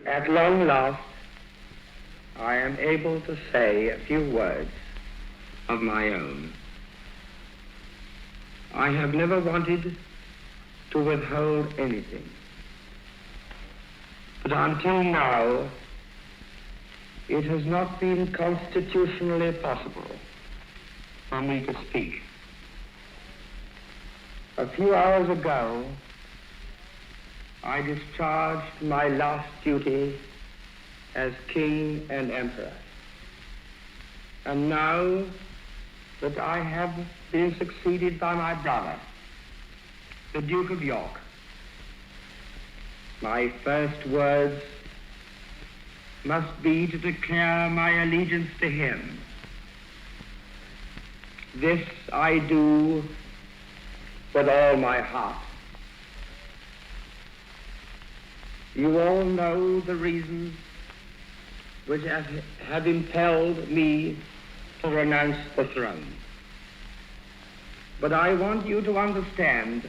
At long last, I am able to say a few words of my own. I have never wanted to withhold anything, but until now, it has not been constitutionally possible for me to speak. A few hours ago, I discharged my last duty as King and Emperor. And now that I have been succeeded by my brother, the Duke of York, my first words must be to declare my allegiance to him. This I do with all my heart. You all know the reasons which have impelled me to renounce the throne. But I want you to understand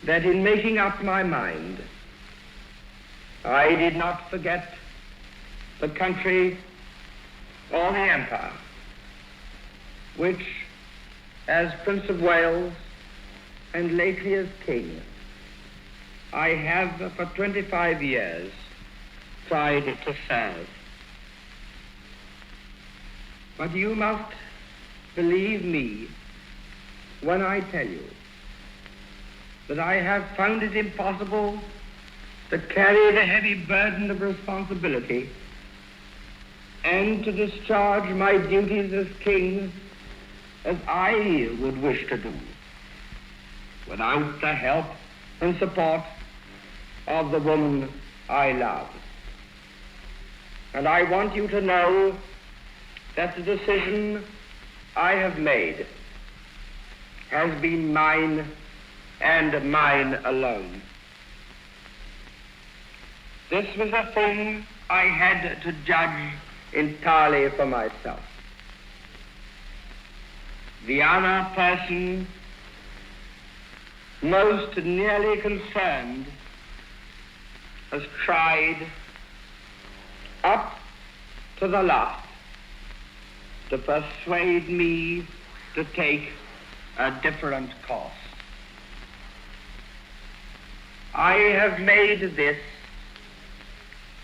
that in making up my mind, I did not forget the country or the empire, which, as Prince of Wales and lately as King, I have for 25 years tried to serve. But you must believe me when I tell you that I have found it impossible to carry the heavy burden of responsibility and to discharge my duties as King as I would wish to do without the help and support of the woman I love. And I want you to know that the decision I have made has been mine and mine alone. This was a thing I had to judge entirely for myself. The other person most nearly concerned has tried up to the last to persuade me to take a different course. I have made this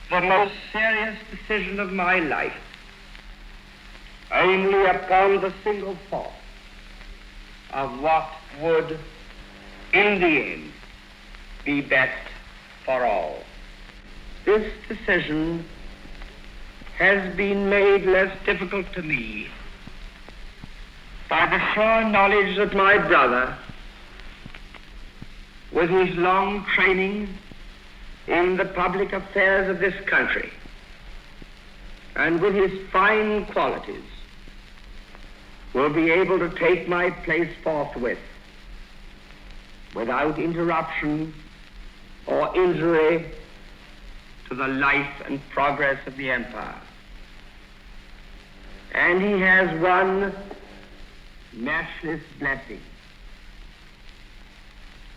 the most serious decision of my life, only upon the single thought of what would, in the end, be best for all. This decision has been made less difficult to me by the sure knowledge that my brother, with his long training in the public affairs of this country, and with his fine qualities, will be able to take my place forthwith, without interruption or injury to the life and progress of the empire. And he has one matchless blessing,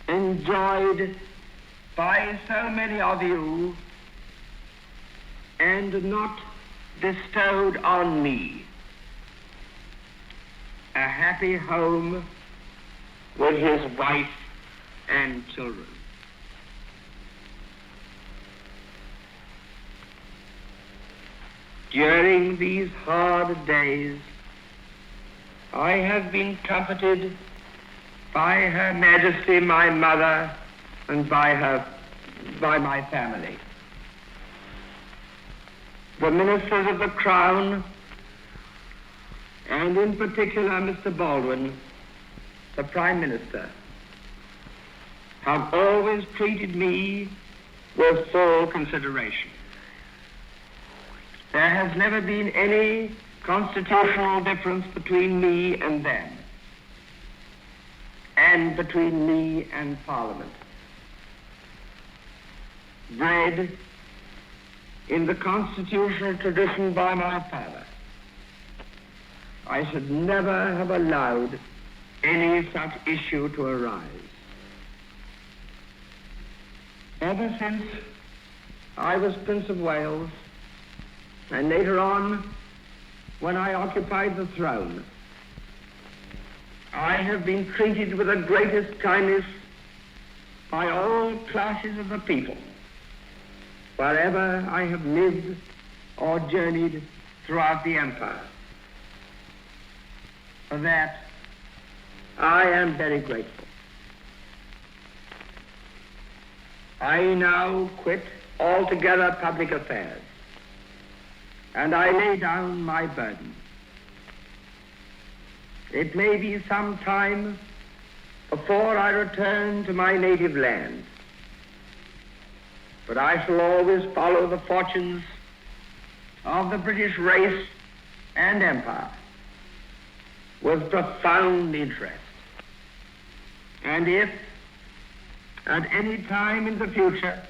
enjoyed by so many of you and not bestowed on me: a happy home with his wife and children. During these hard days, I have been comforted by Her Majesty, my mother, and by my family. The ministers of the Crown, and in particular Mr. Baldwin, the Prime Minister, have always treated me with full consideration. There has never been any constitutional difference between me and them, and between me and Parliament. Bred in the constitutional tradition by my father, I should never have allowed any such issue to arise. Ever since I was Prince of Wales, and later on, when I occupied the throne, I have been treated with the greatest kindness by all classes of the people, wherever I have lived or journeyed throughout the empire. For that, I am very grateful. I now quit altogether public affairs, and I lay down my burden. It may be some time before I return to my native land, but I shall always follow the fortunes of the British race and empire with profound interest. And if, at any time in the future,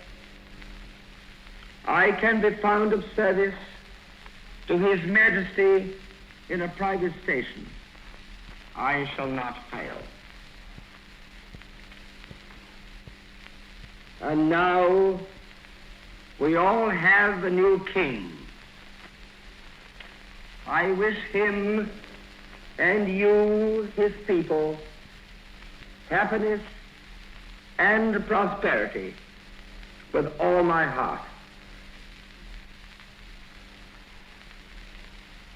I can be found of service to His Majesty in a private station, I shall not fail. And now we all have a new king. I wish him and you, his people, happiness and prosperity with all my heart.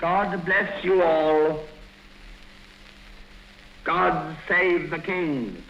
God bless you all. God save the King.